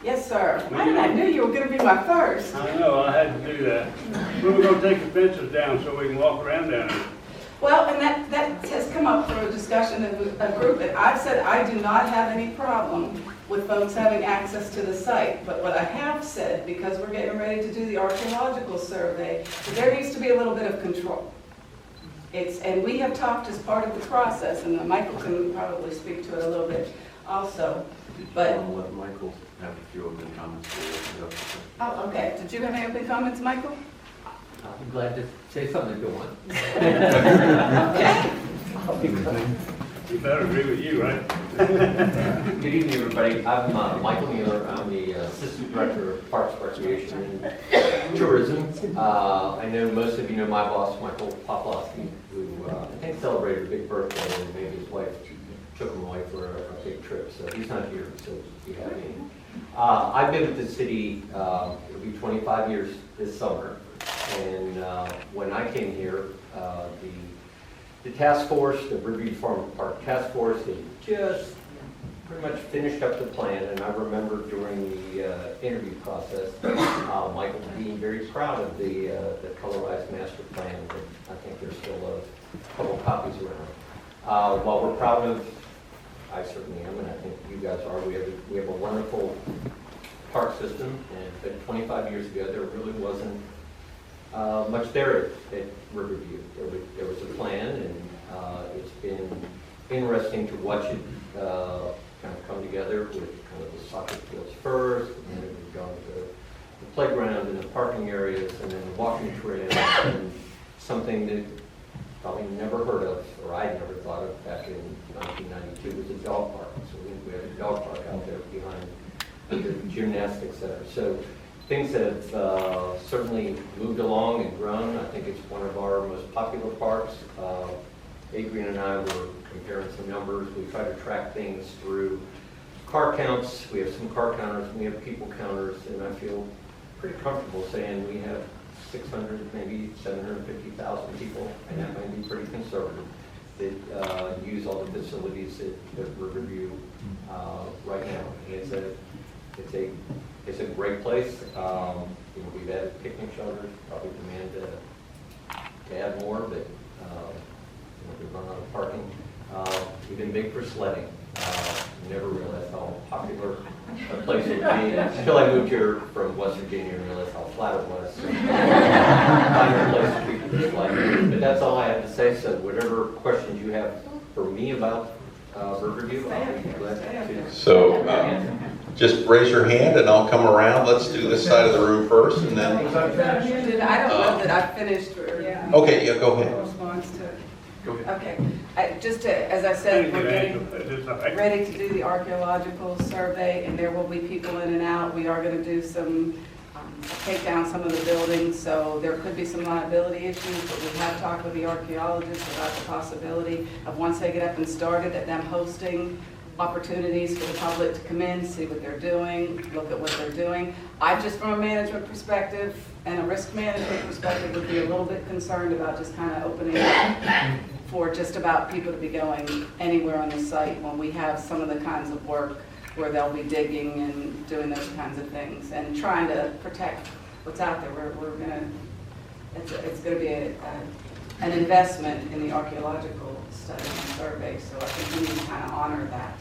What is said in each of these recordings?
Yes, sir. I knew you were going to be my first. I know, I had to do that. We were gonna take the fences down so we can walk around down there. Well, and that has come up through a discussion in a group, and I've said I do not have any problem with folks having access to the site. But what I have said, because we're getting ready to do the archaeological survey, there needs to be a little bit of control. And we have talked as part of the process, and Michael can probably speak to it a little bit also. But I'll let Michael have a few opening comments. oh, okay. Did you have any opening comments, Michael? I'll be glad to say something if you want. Okay. I'll be glad. We better agree with you, right? Good evening, everybody. I'm Michael Nealor. I'm the Assistant Director of Parks, Recreation, and Tourism. I know most of you know my boss, Michael Poplowski, who I think celebrated a big birthday, and maybe his wife took him away for a big trip, so he's not here, so we have him. I've been with the city, it'll be 25 years this summer, and when I came here, the task force, the Riverview Farm Park Task Force, had just pretty much finished up the plan, and I remember during the interview process, Michael being very proud of the colorized master plan. I think there's still a couple copies around. While we're proud of, I certainly am, and I think you guys are, we have a wonderful park system, but 25 years ago, there really wasn't much there at Riverview. There was a plan, and it's been interesting to watch it kind of come together with kind of the soccer fields first, and then we've gone to the playground and the parking areas, and then the walking trails, and something that probably never heard of, or I'd never thought of back in 1992 was a dog park. So we have a dog park out there behind the gymnastics center. So things have certainly moved along and grown. I think it's one of our most popular parks. Adrian and I were comparing some numbers. We try to track things through car counts. We have some car counters, and we have people counters, and I feel pretty comfortable saying we have 600, maybe 750,000 people, and that might be pretty conservative, that use all the facilities at Riverview right now. It's a great place. We've added picnic shelters, probably demand to add more, but we've run out of parking. We've been big for sledding. Never realized how popular a place would be until I moved here from West Virginia and realized how flat it was. So, find a place for people to sled. But that's all I have to say. So whatever questions you have for me about Riverview, I'll be glad to. So just raise your hand and I'll come around. Let's do this side of the room first, and then. I don't know that I finished. Okay, yeah, go ahead. Response to it. Go ahead. Okay. As I said, we're getting ready to do the archaeological survey, and there will be people in and out. We are going to do some, take down some of the buildings, so there could be some liability issues, but we have talked with the archaeologists about the possibility of, once they get up and started, at them hosting opportunities for the public to come in, see what they're doing, look at what they're doing. I just, from a management perspective and a risk management perspective, would be a little bit concerned about just kind of opening up for just about people to be going anywhere on the site when we have some of the kinds of work where they'll be digging and doing those kinds of things and trying to protect what's out there. We're gonna, it's gonna be an investment in the archaeological study and survey, so I think we need to kind of honor that.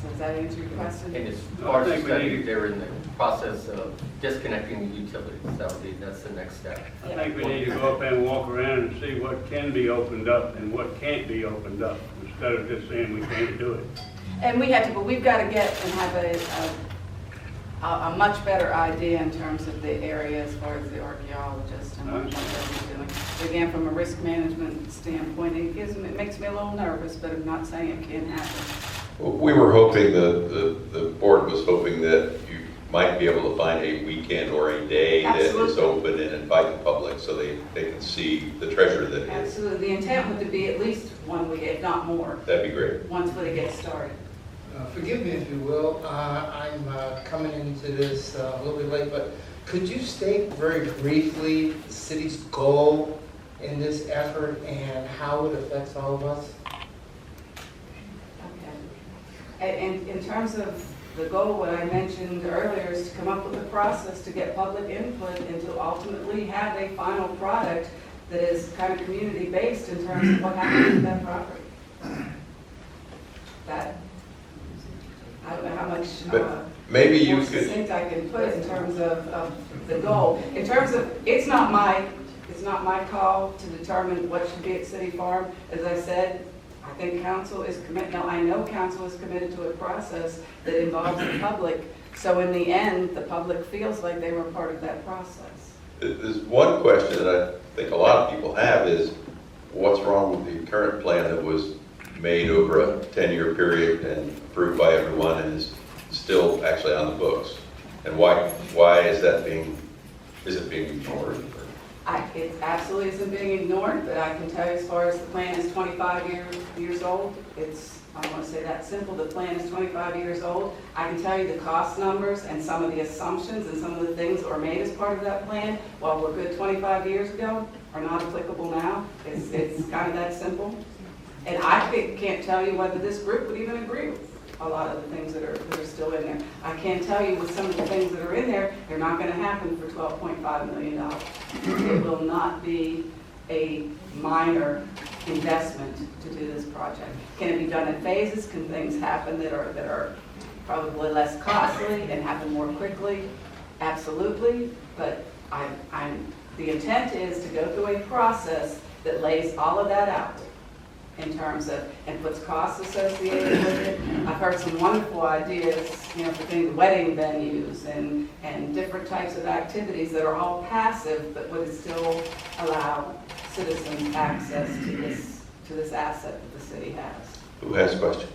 So does that answer your question? And as far as the study, they're in the process of disconnecting the utilities. That's the next step. I think we need to go up and walk around and see what can be opened up and what can't be opened up, instead of just saying we can't do it. And we had to, but we've got to get and have a much better idea in terms of the area as far as the archaeologists and what they're doing. But again, from a risk management standpoint, it makes me a little nervous, but I'm not saying it can't happen. We were hoping, the board was hoping that you might be able to find a weekend or a day that is open and invite the public so they can see the treasure that it is. Absolutely. The intent would be at least 1 week, if not more. That'd be great. Once they get started. Forgive me if you will, I'm coming into this a little bit late, but could you state very briefly the city's goal in this effort and how it affects all of us? Okay. And in terms of the goal, what I mentioned earlier, is to come up with a process to get public input and to ultimately have a final product that is kind of community-based in terms of what happens with that property. That, I don't know how much But maybe you more could, succinct I can put in terms of the goal. In terms of, it's not my call to determine what should be at City Farm. As I said, I think council is committed, no, I know council is committed to a process that involves the public. So in the end, the public feels like they were part of that process. there's one question that I think a lot of people have is, what's wrong with the current plan that was made over a 10-year period and approved by everyone and is still actually on the books? And why is it being ignored? It absolutely isn't being ignored, but I can tell you as far as the plan is 25 years old, I want to say that simple, the plan is 25 years old. I can tell you the cost numbers and some of the assumptions and some of the things that were made as part of that plan, while we're good 25 years ago, are not applicable now. It's kind of that simple. And I can't tell you whether this group would even agree with a lot of the things that are still in there. I can tell you with some of the things that are in there, they're not going to happen for $12.5 million. It will not be a minor investment to do this project. Can it be done in phases? Can things happen that are probably less costly and happen more quickly? Absolutely. But the intent is to go through a process that lays all of that out in terms of, and puts costs associated with it. I've heard some wonderful ideas, for things, wedding venues and different types of activities that are all passive, but would still allow citizens access to this asset that the city has. Who has questions?